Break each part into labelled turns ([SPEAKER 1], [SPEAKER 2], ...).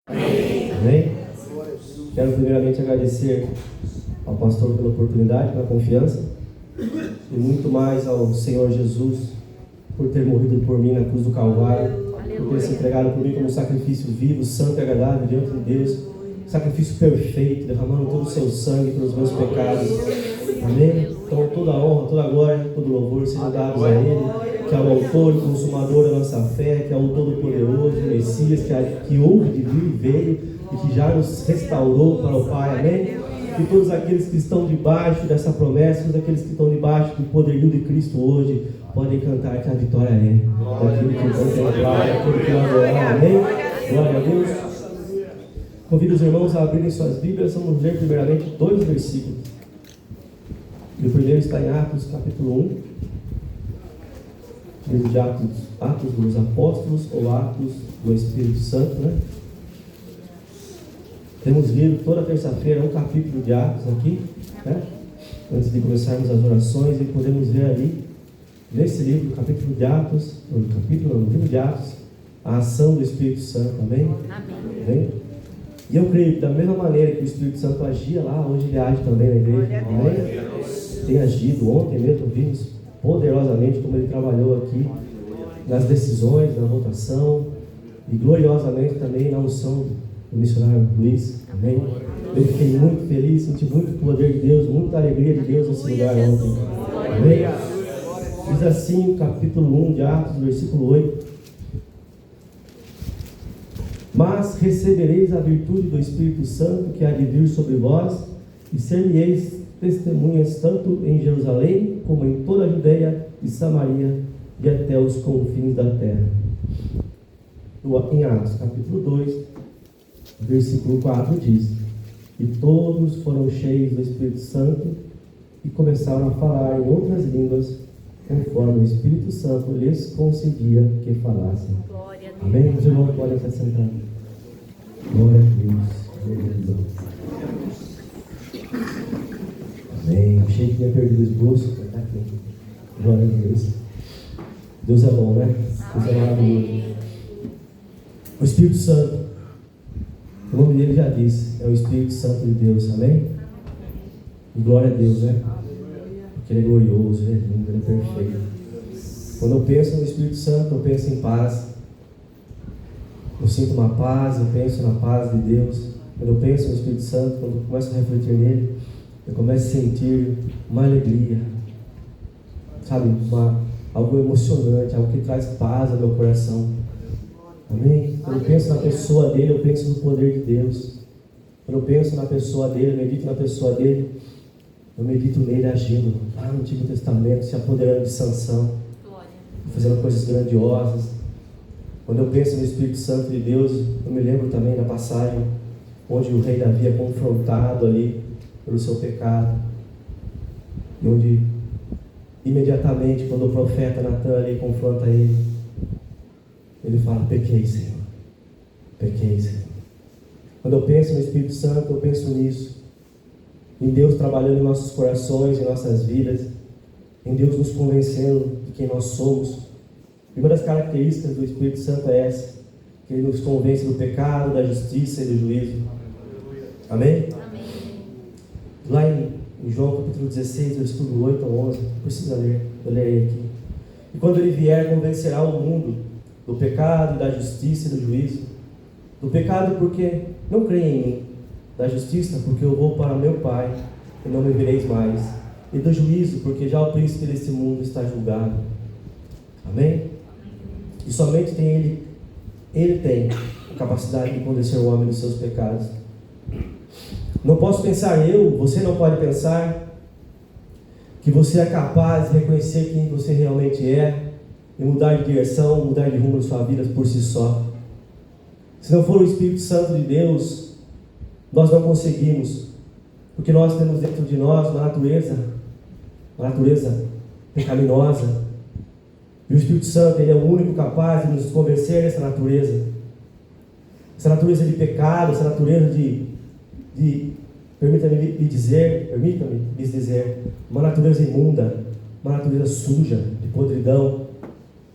[SPEAKER 1] Amém? Quero primeiramente agradecer ao pastor pela oportunidade, pela confiança, e muito mais ao Senhor Jesus por ter morrido por mim na cruz do Calvário, por ter se entregado por mim como um sacrifício vivo, santo e agradável diante de Deus, sacrifício perfeito, derramando todo o seu sangue pelos meus pecados. Amém? Então toda a honra, toda a glória, todo o louvor sejam dados a Ele, que é o autor e consumador da nossa fé, que é o Todo-Poderoso, o Messias, que houve de vir e veio e que já nos restaurou para o Pai. Amém? E todos aqueles que estão debaixo dessa promessa, todos aqueles que estão debaixo do poderio de Cristo hoje, podem cantar que a vitória é daquele que contemplar, daquele que adorar. Amém? Glória a Deus. Convido os irmãos a abrirem suas Bíblias. Vamos ler primeiramente 2 versículos. E o primeiro está em Atos capítulo 1, livro de Atos dos Apóstolos ou Atos do Espírito Santo, né? Temos lido toda terça-feira um capítulo de Atos aqui, né? Antes de começarmos as orações, e podemos ver ali, nesse livro, capítulo de Atos, no livro de Atos, a ação do Espírito Santo. Amém? Amém? E eu creio que da mesma maneira que o Espírito Santo agia lá, hoje ele age também na igreja. Amém? Tem agido. Ontem mesmo vimos poderosamente como ele trabalhou aqui nas decisões, na votação, e gloriosamente também na unção do missionário Luiz. Amém? Eu fiquei muito feliz, senti muito poder de Deus, muita alegria de Deus nesse lugar ontem. Amém? Diz assim o capítulo 1 de Atos, versículo 8: Mas recebereis a virtude do Espírito Santo que há de vir sobre vós, e ser-me-eis testemunhas tanto em Jerusalém, como em toda a Judeia e Samaria, e até os confins da terra. Em Atos, capítulo 2, versículo 4 diz: E todos foram cheios do Espírito Santo, e começaram a falar em outras línguas, conforme o Espírito Santo lhes concedia que falassem. Amém? Os irmãos podem se assentar. Glória a Deus. Amém. Achei que tinha perdido o esboço. Está aqui. Glória a Deus. Deus é bom, né? Deus é maravilhoso. O Espírito Santo, o nome dele já disse, é o Espírito Santo de Deus. Amém? E glória a Deus, né? Porque ele é glorioso, ele é lindo, ele é perfeito. Quando eu penso no Espírito Santo, eu penso em paz. Eu sinto uma paz, eu penso na paz de Deus. Quando eu penso no Espírito Santo, quando eu começo a refletir nele, eu começo a sentir uma alegria, sabe, algo emocionante, algo que traz paz ao meu coração. Amém? Quando eu penso na pessoa dele, eu penso no poder de Deus. Quando eu penso na pessoa dele, eu medito na pessoa dele, eu medito nele agindo lá no Antigo Testamento, se apoderando de Sansão, fazendo coisas grandiosas. Quando eu penso no Espírito Santo de Deus, eu me lembro também da passagem onde o rei Davi é confrontado ali pelo seu pecado, e onde imediatamente, quando o profeta Natan ali confronta ele, ele fala: pequei, Senhor, pequei, Senhor. Quando eu penso no Espírito Santo, eu penso nisso, em Deus trabalhando em nossos corações, em nossas vidas, em Deus nos convencendo de quem nós somos. E uma das características do Espírito Santo é essa, que ele nos convence do pecado, da justiça e do juízo. Amém? Amém. Lá em João capítulo 16, versículo 8 a 11, precisa ler, eu lerei aqui. E quando ele vier, convencerá o mundo do pecado, da justiça e do juízo. Do pecado, porque não creem em mim. Da justiça, porque eu vou para meu Pai e não me vereis mais. E do juízo, porque já o príncipe desse mundo está julgado. Amém? E somente ele tem a capacidade de convencer o homem dos seus pecados. Não posso pensar você não pode pensar que você é capaz de reconhecer quem você realmente é e mudar de direção, mudar de rumo na sua vida por si só. Se não for o Espírito Santo de Deus, nós não conseguimos, porque nós temos dentro de nós uma natureza pecaminosa. E o Espírito Santo, ele é o único capaz de nos convencer dessa natureza. Essa natureza de pecado, essa natureza permita-me lhes dizer, uma natureza imunda, uma natureza suja, de podridão.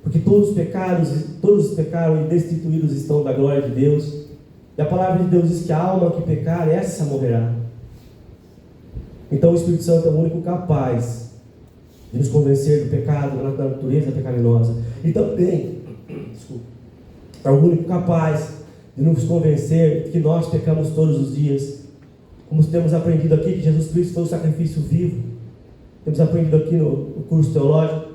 [SPEAKER 1] Porque todos pecaram e destituídos estão da glória de Deus. E a palavra de Deus diz que a alma que pecar, essa morrerá. Então o Espírito Santo é o único capaz de nos convencer do pecado, da natureza pecaminosa. E também, é o único capaz de nos convencer que nós pecamos todos os dias. Como temos aprendido aqui que Jesus Cristo foi o sacrifício vivo. Temos aprendido aqui no curso teológico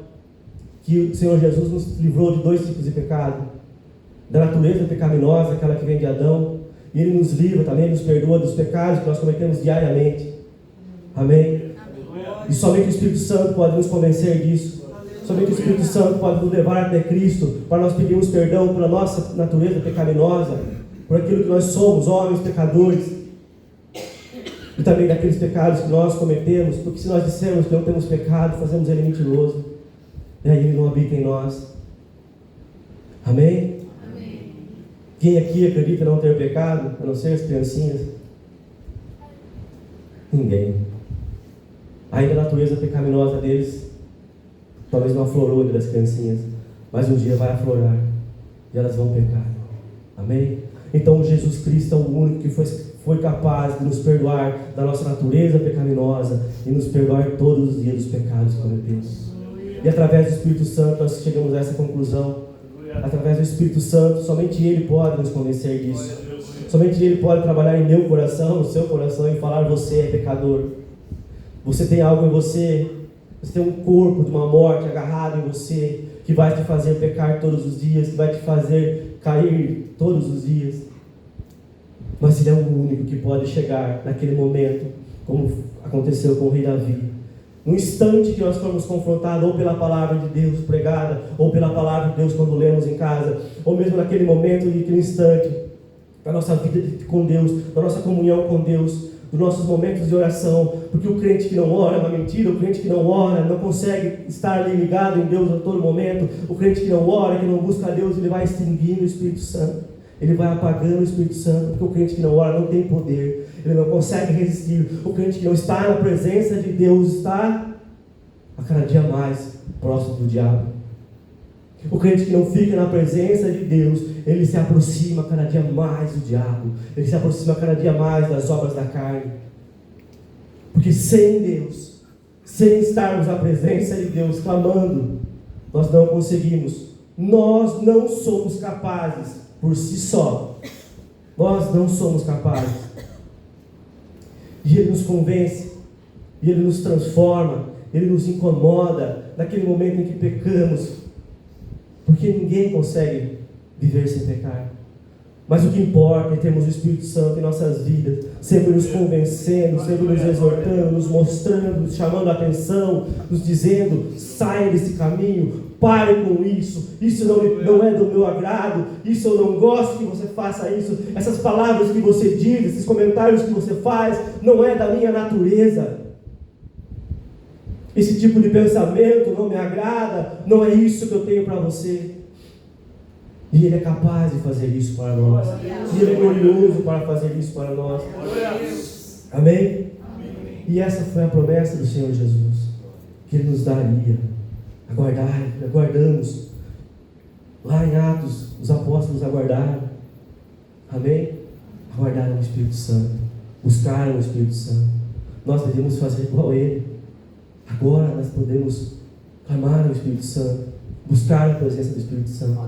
[SPEAKER 1] que o Senhor Jesus nos livrou de 2 tipos de pecado. Da natureza pecaminosa, aquela que vem de Adão. E Ele nos livra também, nos perdoa dos pecados que nós cometemos diariamente. Amém? E somente o Espírito Santo pode nos convencer disso. Somente o Espírito Santo pode nos levar até Cristo para nós pedirmos perdão pela nossa natureza pecaminosa, por aquilo que nós somos, homens pecadores, e também daqueles pecados que nós cometemos, porque se nós dissermos que não temos pecado, fazemos Ele mentiroso, e aí Ele não habita em nós. Amém? Amém. Quem aqui acredita não ter pecado, a não ser as criancinhas? Ninguém. Ainda a natureza pecaminosa deles talvez não aflorou entre as criancinhas, mas um dia vai aflorar e elas vão pecar. Amém? Então Jesus Cristo é o único que foi capaz de nos perdoar da nossa natureza pecaminosa e nos perdoar todos os dias dos pecados que cometemos. E através do Espírito Santo nós chegamos a essa conclusão. Através do Espírito Santo, somente Ele pode nos convencer disso. Somente Ele pode trabalhar em meu coração, no seu coração, e falar: você é pecador. Você tem algo em você. Você tem um corpo de uma morte agarrado em você, que vai te fazer pecar todos os dias, que vai te fazer cair todos os dias. Mas Ele é o único que pode chegar naquele momento, como aconteceu com o rei Davi. No instante que nós formos confrontados ou pela palavra de Deus pregada, ou pela palavra de Deus quando lemos em casa, ou mesmo naquele momento, naquele instante, da nossa vida com Deus, da nossa comunhão com Deus, dos nossos momentos de oração, porque o crente que não ora é uma mentira, o crente que não ora não consegue estar ali ligado em Deus a todo momento, o crente que não ora, que não busca a Deus, ele vai extinguindo o Espírito Santo, ele vai apagando o Espírito Santo, porque o crente que não ora não tem poder, ele não consegue resistir. O crente que não está na presença de Deus está a cada dia mais próximo do diabo. O crente que não fica na presença de Deus, ele se aproxima cada dia mais do diabo, ele se aproxima cada dia mais das obras da carne. Porque sem Deus, sem estarmos na presença de Deus clamando, nós não conseguimos. Nós não somos capazes por si só. Nós não somos capazes. E Ele nos convence, e Ele nos transforma, Ele nos incomoda naquele momento em que pecamos, porque ninguém consegue viver sem pecar. Mas o que importa é termos o Espírito Santo em nossas vidas, sempre nos convencendo, sempre nos exortando, nos mostrando, nos chamando a atenção, nos dizendo: saia desse caminho, pare com isso não é do meu agrado, isso eu não gosto que você faça isso, essas palavras que você diz, esses comentários que você faz, não é da minha natureza. Esse tipo de pensamento não me agrada, não é isso que eu tenho para você. E Ele é capaz de fazer isso para nós. E Ele é glorioso para fazer isso para nós. Amém? E essa foi a promessa do Senhor Jesus, que Ele nos daria. Aguardamos. Lá em Atos, os apóstolos aguardaram. Amém? Aguardaram o Espírito Santo. Buscaram o Espírito Santo. Nós devemos fazer igual a Ele. Agora nós podemos clamar ao Espírito Santo, buscar a presença do Espírito Santo,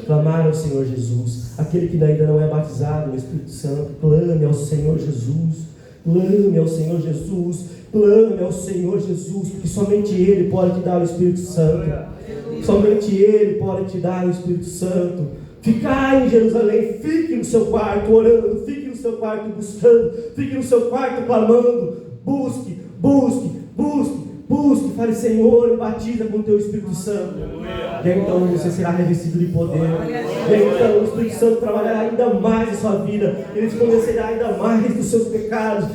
[SPEAKER 1] clamar ao Senhor Jesus. Aquele que ainda não é batizado no Espírito Santo, clame ao Senhor Jesus, clame ao Senhor Jesus, clame ao Senhor Jesus, porque somente Ele pode te dar o Espírito Santo, somente Ele pode te dar o Espírito Santo. Ficar em Jerusalém, fique no seu quarto orando, fique no seu quarto buscando, fique no seu quarto clamando, busque, fale: Senhor, batiza com o teu Espírito Santo. E então você será revestido de poder. E então o Espírito Santo trabalhará ainda mais em sua vida. Ele te convencerá ainda mais dos seus pecados.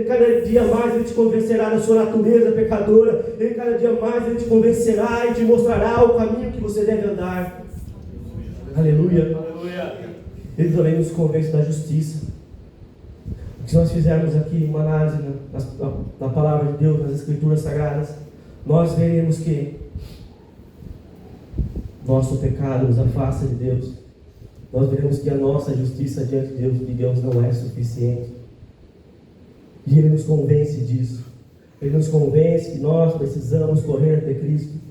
[SPEAKER 1] Cada dia mais Ele te convencerá da sua natureza pecadora. Cada dia mais Ele te convencerá e te mostrará o caminho que você deve andar. Aleluia. Ele também nos convence da justiça. Se nós fizermos aqui uma análise na palavra de Deus, nas Escrituras Sagradas, nós veremos que nosso pecado nos afasta de Deus. nós veremos que a nossa justiça diante de Deus não é suficiente. E Ele nos convence disso. Ele nos convence que nós precisamos correr até Cristo.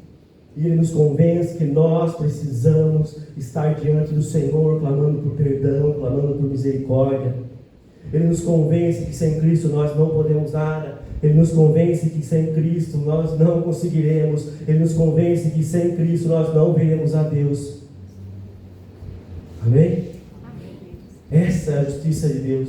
[SPEAKER 1] E Ele nos convence que nós precisamos estar diante do Senhor, clamando por perdão, clamando por misericórdia. Ele nos convence que sem Cristo nós não podemos nada. Ele nos convence que sem Cristo nós não conseguiremos. Ele nos convence que sem Cristo nós não veremos a Deus. Amém? Essa é a justiça de Deus.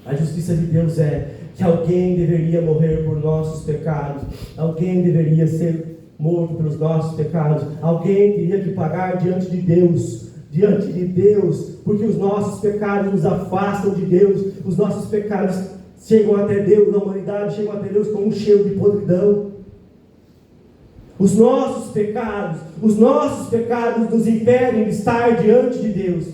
[SPEAKER 1] A justiça de Deus é que alguém deveria morrer por nossos pecados. Alguém deveria ser morto pelos nossos pecados. Alguém teria que pagar diante de Deus. Diante de Deus. Porque os nossos pecados nos afastam de Deus. Os nossos pecados chegam até Deus. A humanidade chega até Deus com um cheiro de podridão. Os nossos pecados nos impedem de estar diante de Deus.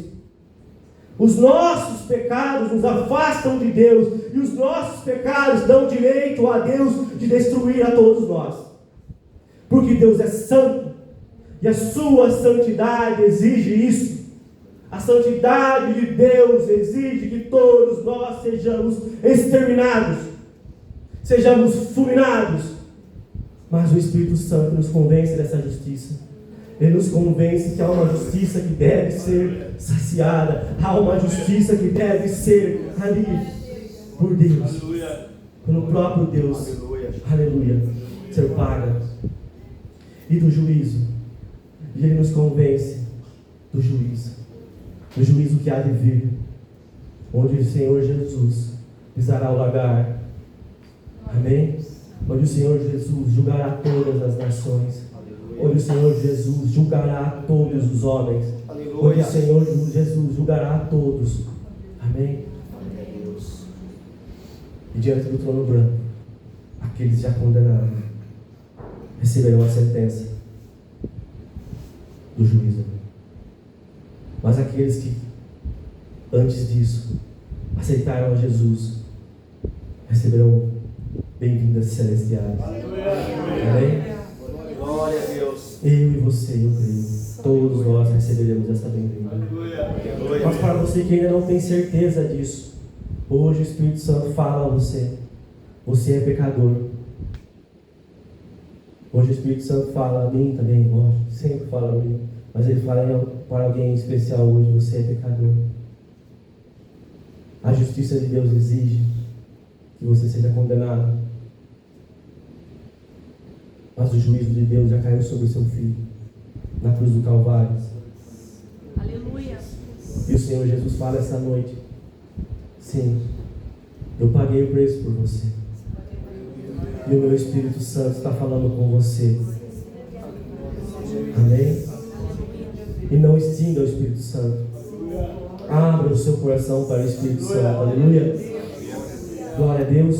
[SPEAKER 1] Os nossos pecados nos afastam de Deus. E os nossos pecados dão direito a Deus de destruir a todos nós. Porque Deus é santo. E a sua santidade exige isso. A santidade de Deus exige que todos nós sejamos exterminados. Sejamos fulminados. Mas o Espírito Santo nos convence dessa justiça. Ele nos convence que há uma justiça que deve ser saciada. Há uma justiça que deve ser ali por Deus. Aleluia. Pelo próprio Deus. Aleluia. Ser paga. E do juízo. E Ele nos convence do juízo. Do juízo que há de vir. Onde o Senhor Jesus pisará o lagar. Amém? Onde o Senhor Jesus julgará todas as nações. Onde o Senhor Jesus julgará a todos os homens. Onde o Senhor Jesus julgará a todos. Amém? E diante do trono branco, aqueles já condenados receberão a sentença do juízo. Mas aqueles que antes disso aceitaram a Jesus receberão bem-vindas celestiais. Amém? Glória a Deus. Eu e você, eu creio. Todos nós receberemos essa bem-vinda. Mas para você que ainda não tem certeza disso, hoje o Espírito Santo fala a você. Você é pecador. Hoje o Espírito Santo fala a mim também, lógico, sempre fala a mim. Mas ele fala para alguém especial hoje, você é pecador. A justiça de Deus exige que você seja condenado. Mas o juízo de Deus já caiu sobre o seu filho, na cruz do Calvário.
[SPEAKER 2] Aleluia.
[SPEAKER 1] E o Senhor Jesus fala essa noite: sim, eu paguei o preço por você. E o meu Espírito Santo está falando com você. Amém? E não extinga o Espírito Santo. Abra o seu coração para o Espírito Santo. Aleluia. Glória a Deus.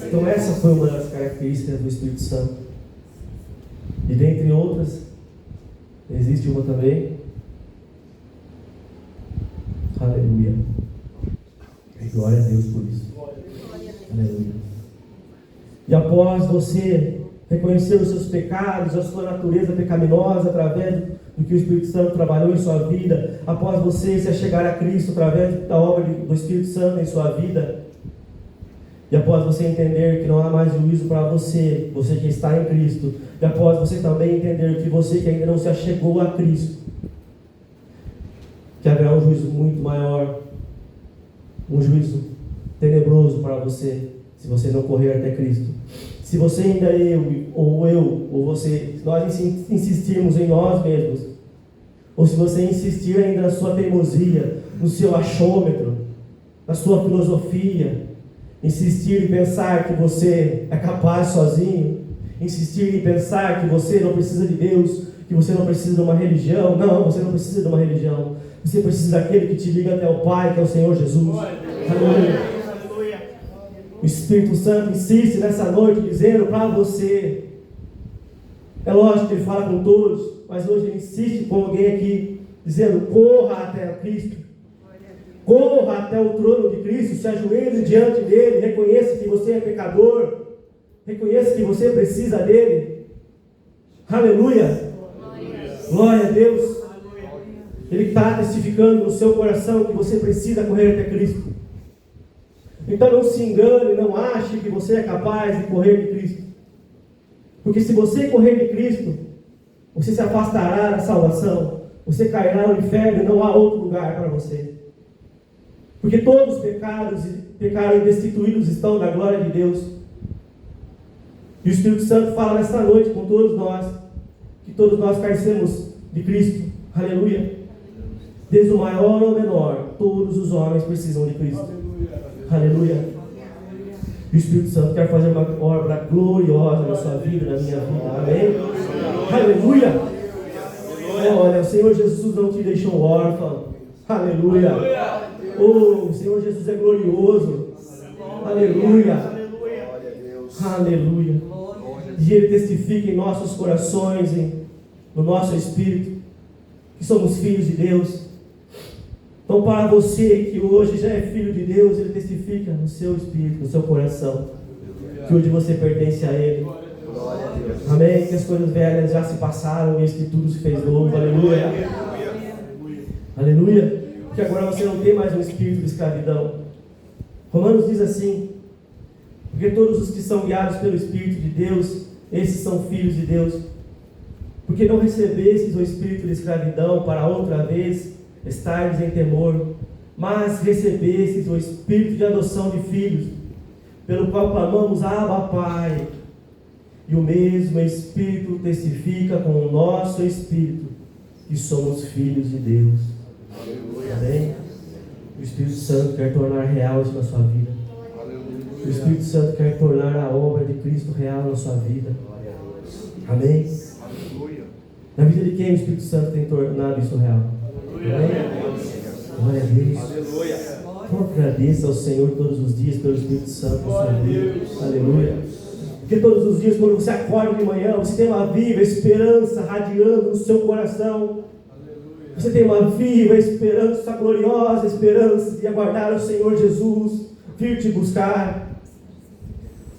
[SPEAKER 1] Então essa foi uma das características do Espírito Santo. E dentre outras, existe uma também. Aleluia. Glória a Deus por isso. Aleluia. E após você reconhecer os seus pecados, a sua natureza pecaminosa, através do que o Espírito Santo trabalhou em sua vida, após você se achegar a Cristo através da obra do Espírito Santo em sua vida, e após você entender que não há mais juízo para você, você que está em Cristo, e após você também entender que você que ainda não se achegou a Cristo, que haverá um juízo muito maior, um juízo tenebroso para você, se você não correr até Cristo. Se você ainda ou você, se nós insistirmos em nós mesmos, ou se você insistir ainda na sua teimosia, no seu achômetro, na sua filosofia, insistir em pensar que você é capaz sozinho, insistir em pensar que você não precisa de Deus, que você não precisa de uma religião. Não, você não precisa de uma religião. Você precisa daquele que te liga até o Pai, que é o Senhor Jesus. Aleluia. O Espírito Santo insiste nessa noite dizendo para você. É lógico que ele fala com todos, mas hoje ele insiste com alguém aqui, dizendo: corra até Cristo. Corra até o trono de Cristo, se ajoelhe diante dele, reconheça que você é pecador, reconheça que você precisa dele. Aleluia. Glória a Deus. Ele está testificando no seu coração que você precisa correr até Cristo. Então não se engane, não ache que você é capaz de correr de Cristo. Porque se você correr de Cristo, você se afastará da salvação. Você cairá no inferno e não há outro lugar para você. Porque todos pecaram e destituídos estão da glória de Deus. E o Espírito Santo fala nesta noite com todos nós, que todos nós carecemos de Cristo. Aleluia. Desde o maior ao menor, todos os homens precisam de Cristo. Aleluia. E o Espírito Santo quer fazer uma obra gloriosa na sua vida, na minha vida. Amém? Aleluia. Olha, o Senhor Jesus não te deixou órfão. Aleluia. Oh, o Senhor Jesus é glorioso. Aleluia. Aleluia. E Ele testifica em nossos corações, no nosso espírito, que somos filhos de Deus. Então, para você que hoje já é filho de Deus, Ele testifica no seu espírito, no seu coração, que hoje você pertence a Ele. Amém? Que as coisas velhas já se passaram e que tudo se fez novo. Aleluia. Aleluia. Que agora você não tem mais um espírito de escravidão. Romanos diz assim: porque todos os que são guiados pelo Espírito de Deus, esses são filhos de Deus. Porque não recebestes o espírito de escravidão para outra vez estardes em temor, mas recebestes o espírito de adoção de filhos, pelo qual clamamos: Abba, Pai. E o mesmo Espírito testifica com o nosso espírito que somos filhos de Deus. Amém? O Espírito Santo quer tornar real isso na sua vida. O Espírito Santo quer tornar a obra de Cristo real na sua vida. Amém? Na vida de quem o Espírito Santo tem tornado isso real? Amém? Glória a Deus. Então agradeça ao Senhor todos os dias pelo Espírito Santo na sua vida. Aleluia. Porque todos os dias, quando você acorda de manhã, você tem uma viva esperança radiando no seu coração. Você tem uma viva esperança, gloriosa esperança de aguardar o Senhor Jesus vir te buscar.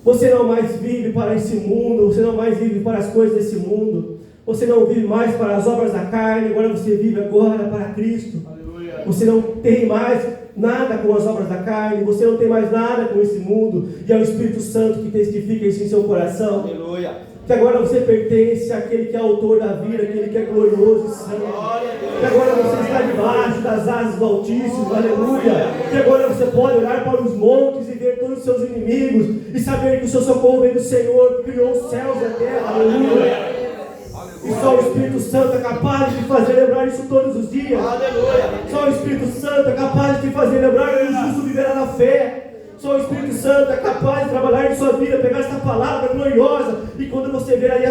[SPEAKER 1] Você não mais vive para esse mundo, você não mais vive para as coisas desse mundo, você não vive mais para as obras da carne, agora você vive agora para Cristo. Você não tem mais nada com as obras da carne, você não tem mais nada com esse mundo, e é o Espírito Santo que testifica isso em seu coração. Aleluia. Que agora você pertence àquele que é autor da vida, aquele que é glorioso e santo. Que agora você está debaixo das asas do Altíssimo, aleluia. Que agora você pode olhar para os montes e ver todos os seus inimigos e saber que o seu socorro vem do Senhor, que criou os céus e a terra, aleluia. E só o Espírito Santo é capaz de fazer lembrar isso todos os dias. Aleluia. Só o Espírito Santo é capaz de fazer lembrar que o justo viverá na fé. Só o Espírito Santo é capaz de trabalhar em sua vida, pegar essa palavra gloriosa, e quando você vê aí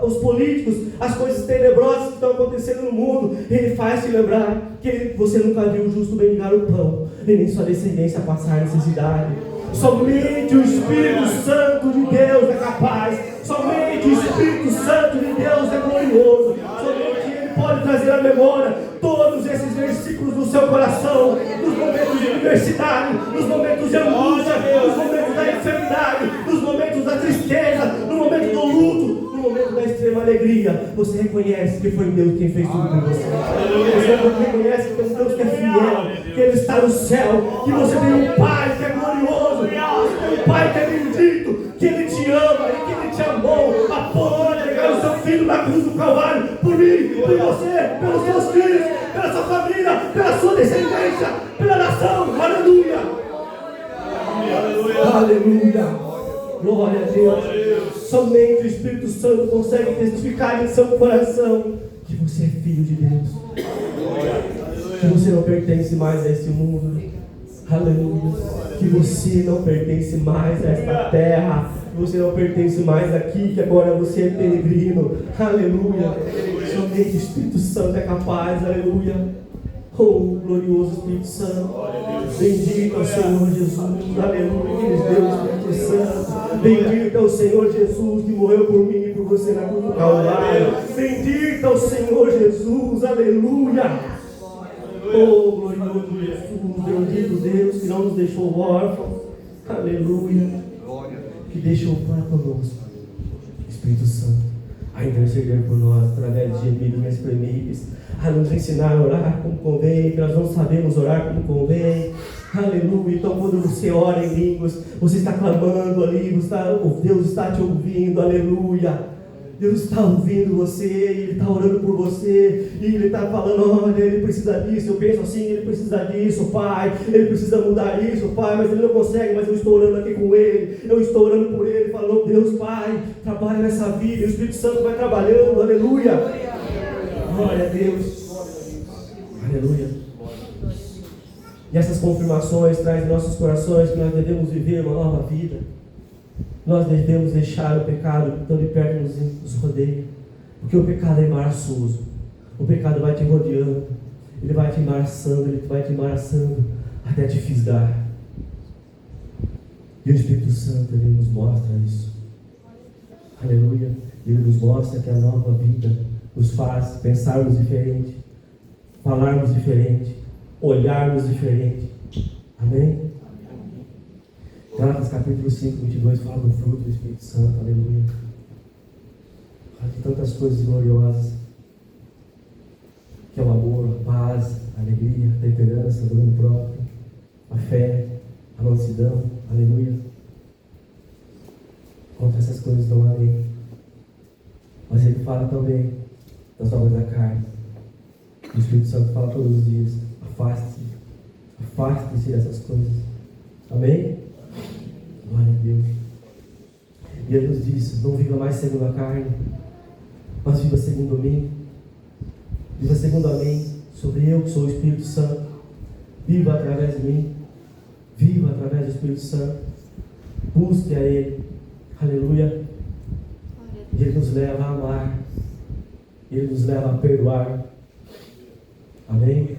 [SPEAKER 1] os políticos, as coisas tenebrosas que estão acontecendo no mundo, Ele faz te lembrar que você nunca viu o justo mendigar o pão, e nem sua descendência passar necessidade. Somente o Espírito Santo de Deus é capaz, somente o Espírito Santo de Deus é glorioso, somente Ele pode trazer à memória todos esses versículos no seu coração, nos momentos de adversidade, nos momentos de angústia, nos momentos da enfermidade, nos momentos da tristeza, no momento do luto, no momento da extrema alegria. Você reconhece que foi Deus quem fez tudo por você. Você reconhece que tem um Deus que é fiel, que Ele está no céu, que você tem um Pai que é glorioso, que você tem um Pai que é bendito, que Ele te ama e que Ele te amou a ponto de entregar o seu Filho na cruz do Calvário, por mim, por você, pelos seus filhos, pela sua família, pela sua descendência, pela nação. Aleluia. Aleluia. Glória a Deus. Somente o Espírito Santo consegue testificar em seu coração que você é filho de Deus, que você não pertence mais a esse mundo. Aleluia. Que você não pertence mais a esta terra, que você não pertence mais aqui, que agora você é peregrino. Aleluia. Somente o Espírito Santo é capaz. Aleluia. Oh, glorioso Espírito Santo. Bendito é o Senhor Jesus. Aleluia. Que nos deu o Espírito Santo. Bendito é o Senhor Jesus que morreu por mim e por você na cruz do Calvário. Bendito é o Senhor Jesus. Aleluia. Oh, glorioso Jesus. Bendito Deus que não nos deixou órfãos. Aleluia. Que deixou para conosco Espírito Santo a interceder por nós através de gemidos inexprimíveis, a nos ensinar a orar como convém, que nós não sabemos orar como convém. Aleluia. Então quando você ora em línguas, você está clamando ali, Deus está te ouvindo. Aleluia. Deus está ouvindo você, Ele está orando por você, e Ele está falando, olha, ele precisa disso, eu penso assim, ele precisa disso, Pai, ele precisa mudar isso, Pai, mas ele não consegue, mas eu estou orando aqui com ele, eu estou orando por ele, falando, Deus, Pai, trabalha nessa vida, e o Espírito Santo vai trabalhando, aleluia, glória a Deus, aleluia. E essas confirmações trazem em nossos corações que nós devemos viver uma nova vida. Nós devemos deixar o pecado que tão de perto nos rodeia. Porque o pecado é embaraçoso. O pecado vai te rodeando. Ele vai te embaraçando até te fisgar. E o Espírito Santo, Ele nos mostra isso. Aleluia. Ele nos mostra que a nova vida nos faz pensarmos diferente, falarmos diferente, olharmos diferente. Amém? Gálatas capítulo 5, 22 fala do fruto do Espírito Santo, aleluia. Fala de tantas coisas gloriosas, que é o amor, a paz, a alegria, a temperança, o domínio próprio, a fé, a mansidão, aleluia. Contra essas coisas não há lei. Mas ele fala também das obras da carne. O Espírito Santo fala todos os dias, afaste-se dessas coisas. Amém? Glória a Deus. E Ele nos diz, não viva mais segundo a carne, mas viva segundo mim. Viva segundo a mim, sobre eu que sou o Espírito Santo. Viva através de mim. Viva através do Espírito Santo. Busque a Ele. Aleluia. E Ele nos leva a amar. Ele nos leva a perdoar. Amém?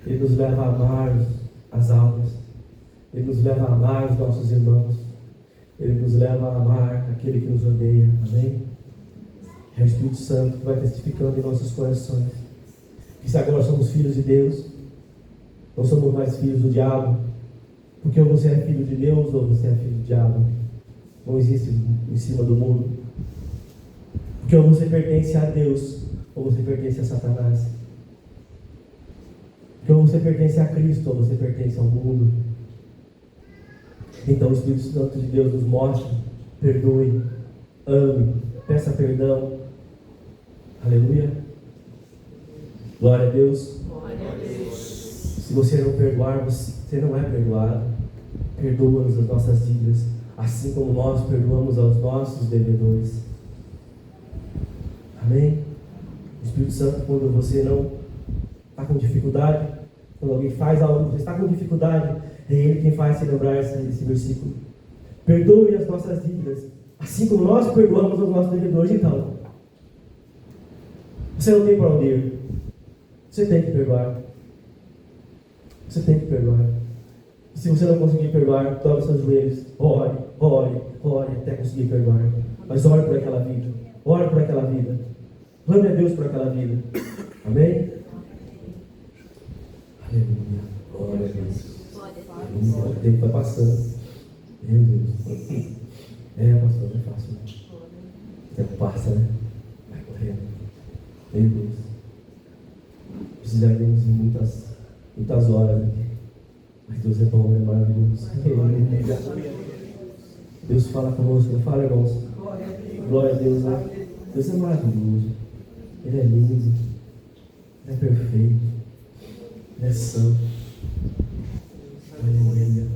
[SPEAKER 1] Ele nos leva a amar as almas. Ele nos leva a amar os nossos irmãos. Ele nos leva a amar aquele que nos odeia. Amém? É o Espírito Santo que vai testificando em nossos corações. Que se agora somos filhos de Deus, não somos mais filhos do diabo. Porque ou você é filho de Deus ou você é filho do diabo. Não existe em cima do muro. Porque ou você pertence a Deus ou você pertence a Satanás. Porque ou você pertence a Cristo ou você pertence ao mundo. Então o Espírito Santo de Deus nos mostra, perdoe, ame, peça perdão. Aleluia. Glória a Deus.
[SPEAKER 2] Glória a Deus.
[SPEAKER 1] Se você não perdoar, você não é perdoado. Perdoa-nos as nossas dívidas, assim como nós perdoamos aos nossos devedores. Amém? O Espírito Santo, quando você não está com dificuldade, quando alguém faz algo, você está com dificuldade, é Ele quem faz se lembrar esse versículo. Perdoe as nossas dívidas, assim como nós perdoamos aos nossos devedores. Então, você não tem para onde ir. Você tem que perdoar. Você tem que perdoar. E se você não conseguir perdoar, dobre seus joelhos. Ore até conseguir perdoar. Mas ore por aquela vida. Ore por aquela vida. Clame a Deus por aquela vida. Amém? Aleluia. Glória a Deus. O tempo vai passando. Meu Deus. Pastor, não é fácil. O tempo passa, né? Vai correndo. Meu Deus. Precisaremos de muitas horas aqui. Mas Deus é bom, é maravilhoso. Deus fala conosco, não fala, irmãos? Glória a Deus, né? Deus é maravilhoso. Ele é lindo. Ele é perfeito. Ele é santo. Aleluia.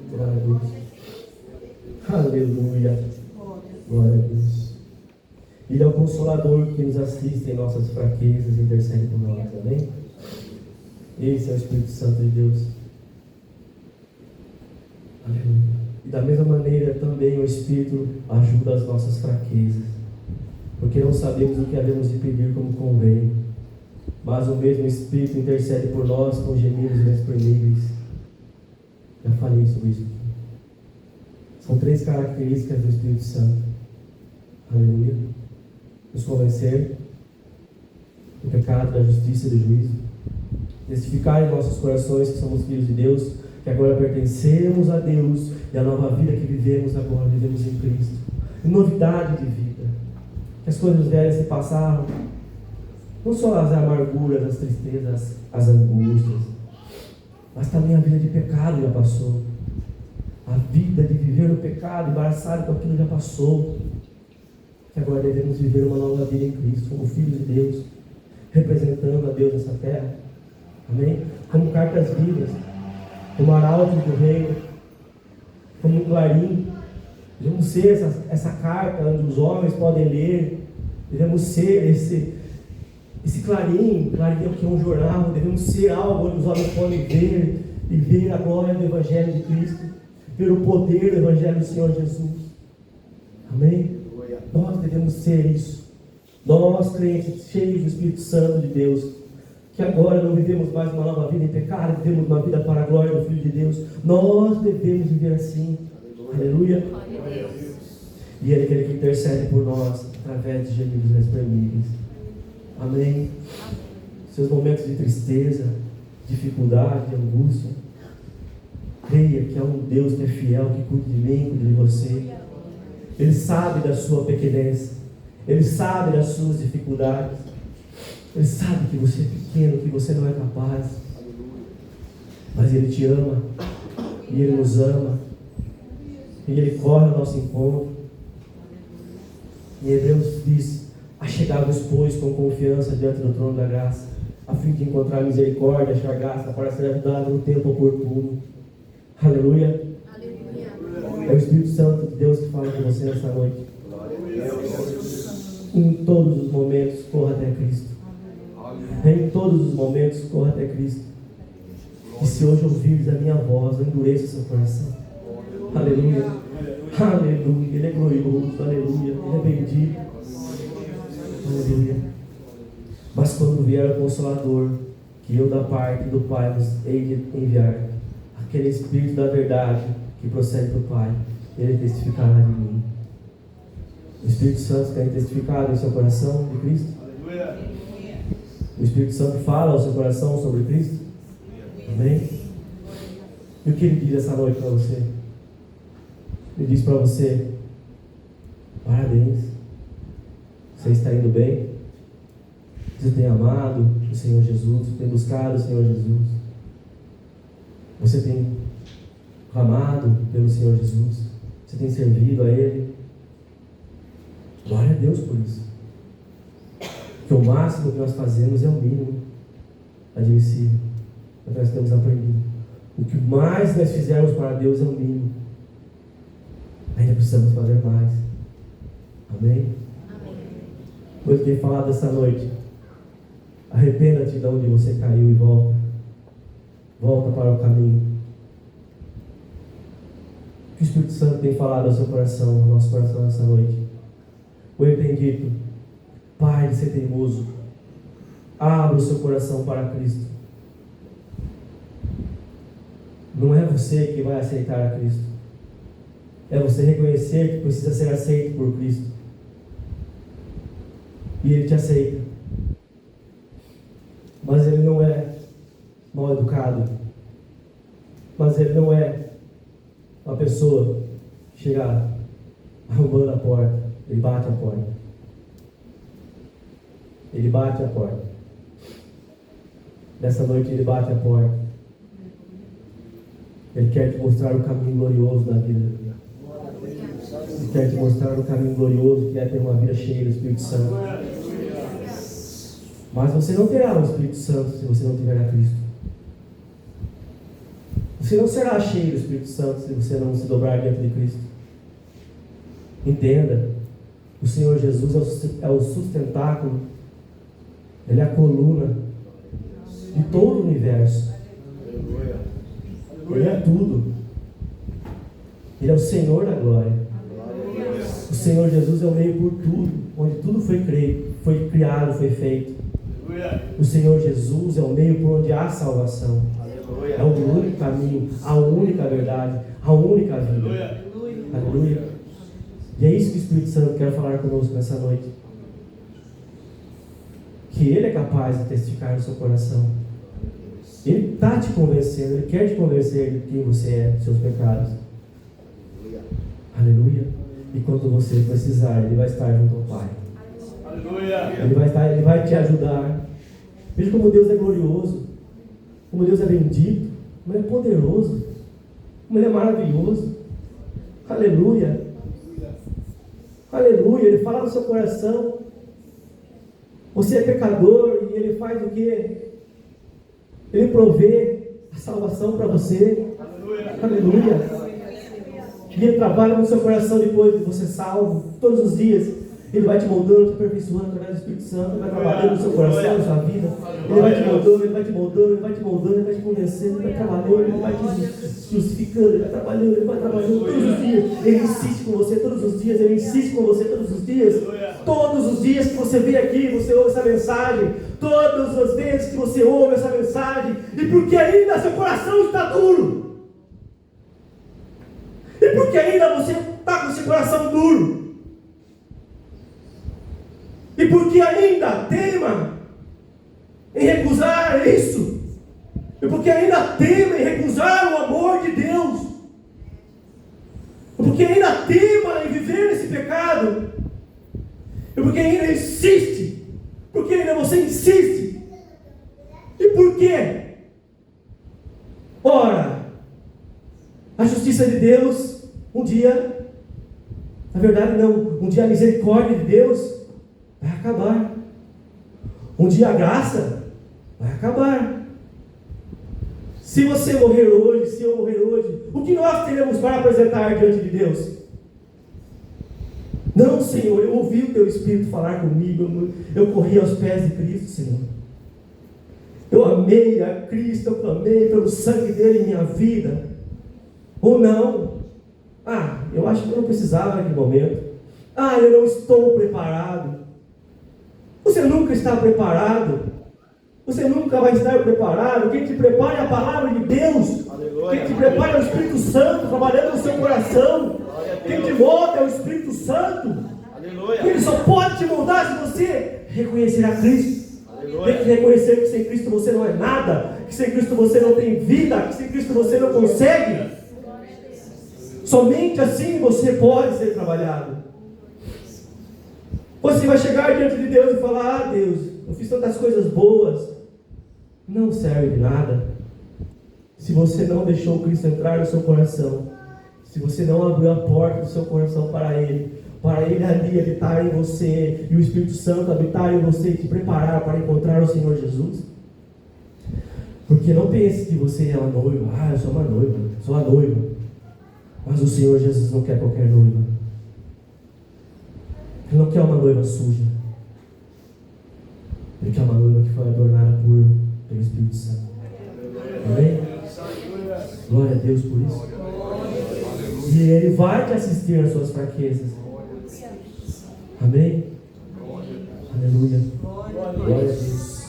[SPEAKER 1] Glória a Deus. Aleluia. Glória a Deus. Ele é o Consolador que nos assiste em nossas fraquezas e intercede por nós. Amém? Esse é o Espírito Santo de Deus. Aleluia. E da mesma maneira também o Espírito ajuda as nossas fraquezas. Porque não sabemos o que havemos de pedir como convém. Mas o mesmo Espírito intercede por nós com gemidos inexprimíveis. Já falei sobre isso. São 3 características do Espírito Santo. Aleluia. Nos convencer do pecado, da justiça e do juízo. Testificar em nossos corações que somos filhos de Deus, que agora pertencemos a Deus e a nova vida que vivemos agora, vivemos em Cristo. Novidade de vida. Que as coisas velhas se passaram Não só as amarguras, as tristezas, as angústias, mas também a vida de pecado já passou. A vida de viver no pecado, embaraçado com aquilo já passou. Que agora devemos viver uma nova vida em Cristo, como filhos de Deus, representando a Deus nessa terra. Amém? Como cartas vivas, como arautos do reino, como um clarim. Devemos ser essa carta onde os homens podem ler. Devemos ser esse clarim que é um jornal. Devemos ser algo onde os homens podem ver e ver a glória do Evangelho de Cristo, ver o poder do Evangelho do Senhor Jesus. Amém? Nós devemos ser isso. Nós, crentes, cheios do Espírito Santo de Deus, que agora não vivemos mais uma nova vida em pecado, vivemos uma vida para a glória do Filho de Deus. Nós devemos viver assim. Aleluia. E Ele é aquele que intercede por nós através de gemidos inexprimíveis. Amém. Seus momentos de tristeza, dificuldade, angústia, creia que há um Deus que é fiel, que cuida de mim, cuida de você. Ele sabe da sua pequenez, Ele sabe das suas dificuldades, Ele sabe que você é pequeno, que você não é capaz, mas Ele te ama, e Ele nos ama, e Ele corre ao nosso encontro. Em Hebreus diz: achegai-vos, pois, com confiança diante do trono da graça, a fim de encontrar misericórdia, achar graça para ser ajudado no tempo oportuno. Aleluia. É o Espírito Santo de Deus que fala com você nessa noite. Em todos os momentos, corra até Cristo. Em todos os momentos, corra até Cristo. E se hoje ouvires a minha voz, não endureça o seu coração. Aleluia. Aleluia. Ele é glorioso. Aleluia. Ele é bendito. Aleluia. Mas quando vier o Consolador, que eu da parte do Pai vos hei de enviar, aquele Espírito da verdade que procede do Pai, Ele testificará de mim. O Espírito Santo tem testificado em seu coração de Cristo? Aleluia. O Espírito Santo fala ao seu coração sobre Cristo? Amém? E o que Ele diz essa noite para você? Ele diz para você: parabéns, você está indo bem, você tem amado o Senhor Jesus, você tem buscado o Senhor Jesus, você tem clamado pelo Senhor Jesus, você tem servido a Ele. Glória a Deus por isso. Que o máximo que nós fazemos é o mínimo admissível, que nós temos aprendido. O que mais nós fizermos para Deus é o mínimo. Ainda precisamos fazer mais. Amém? Como eu tenho falado essa noite, arrependa-te de onde você caiu e volta. Volta para o caminho. O que o Espírito Santo tem falado ao seu coração, ao nosso coração nessa noite? Ou Ele tem dito: pare de ser teimoso, abra o seu coração para Cristo. Não é você que vai aceitar a Cristo, é você reconhecer que precisa ser aceito por Cristo, e Ele te aceita. Mas Ele não é mal educado, mas Ele não é uma pessoa que chega arrombando a porta. Ele bate a porta. Ele bate a porta. Nessa noite Ele bate a porta. Ele quer te mostrar o caminho glorioso da vida. Ele quer te mostrar o caminho glorioso que é ter uma vida cheia do Espírito Santo. Mas você não terá o Espírito Santo se você não tiver a Cristo. Você não será cheio do Espírito Santo se você não se dobrar diante de Cristo. Entenda. O Senhor Jesus é o sustentáculo, Ele é a coluna de todo o universo. Ele é tudo. Ele é o Senhor da glória. O Senhor Jesus é o meio por tudo, onde tudo foi criado, foi feito. O Senhor Jesus é o meio por onde há salvação. É o único caminho, a única verdade, a única vida. Aleluia. E é isso que o Espírito Santo quer falar conosco nessa noite. Que Ele é capaz de testificar no seu coração. Ele está te convencendo, Ele quer te convencer de quem você é, dos seus pecados. Aleluia. E quando você precisar, Ele vai estar junto ao Pai. Ele vai te ajudar. Veja como Deus é glorioso, como Deus é bendito, como Ele é poderoso, como Ele é maravilhoso. Aleluia. Aleluia. Ele fala no seu coração. Você é pecador e Ele faz o quê? Ele provê a salvação para você. Aleluia. E Ele trabalha no seu coração depois de você salvo. Todos os dias Ele vai te moldando, te aperfeiçoando através do Espírito Santo. Ele vai trabalhando no seu coração, na sua vida. Ele vai te moldando, Ele vai te moldando, Ele vai te moldando, Ele vai te convencendo, Ele vai trabalhando, Ele vai te justificando, Ele vai trabalhando, Ele vai trabalhando todos os dias. Ele insiste com você todos os dias, Ele insiste com você todos os dias. Todos os dias que você vem aqui, você ouve essa mensagem. Todas as vezes que você ouve essa mensagem. E porque ainda seu coração está duro. E porque ainda você está com esse coração duro. E porque ainda teima em recusar isso. E porque ainda teima em recusar o amor de Deus. E porque ainda teima em viver nesse pecado. E porque ainda insiste. Porque ainda você insiste. E por quê? Ora, a justiça de Deus, um dia, na verdade não, um dia a misericórdia de Deus vai acabar. Um dia a graça vai acabar. Se você morrer hoje, se eu morrer hoje, o que nós teremos para apresentar diante de Deus? Não, Senhor, eu ouvi o Teu Espírito falar comigo, eu corri aos pés de Cristo, Senhor. Eu amei a Cristo, eu clamei pelo sangue dele em minha vida. Ou não? Eu acho que eu não precisava naquele momento. Eu não estou preparado. Você nunca está preparado. Você nunca vai estar preparado. Quem te prepara é a palavra de Deus. Aleluia. Quem te prepara é o Espírito Santo trabalhando no seu coração. Quem te molda é o Espírito Santo. Aleluia. Ele só pode te moldar se você reconhecer a Cristo. Aleluia. Tem que reconhecer que sem Cristo você não é nada. Que sem Cristo você não tem vida. Que sem Cristo você não consegue. Somente assim você pode ser trabalhado. Você vai chegar diante de Deus e falar: Deus, eu fiz tantas coisas boas. Não serve de nada se você não deixou Cristo entrar no seu coração. Se você não abriu a porta do seu coração para Ele ali habitar em você, e o Espírito Santo habitar em você e te preparar para encontrar o Senhor Jesus. Porque não pense que você é uma noiva. Eu sou uma noiva, sou a noiva. Mas o Senhor Jesus não quer qualquer noiva. Ele não quer uma noiva suja. Ele quer uma noiva que foi adornada pelo Espírito Santo. Amém? Glória a Deus por isso. E Ele vai te assistir nas suas fraquezas. Amém? Aleluia. Glória a Deus.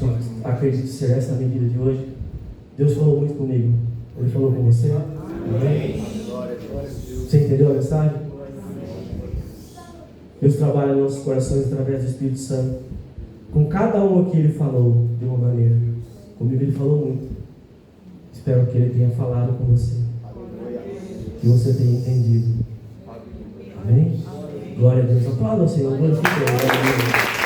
[SPEAKER 1] Eu acredito ser essa a medida de hoje. Deus falou muito comigo. Ele falou com você? Amém? Você entendeu a mensagem? Deus trabalha nos nossos corações através do Espírito Santo. Com cada um aqui Ele falou de uma maneira. Comigo Ele falou muito. Espero que Ele tenha falado com você. Que você tenha entendido. Amém? Glória a Deus. Aplauda o Senhor. Glória a Deus.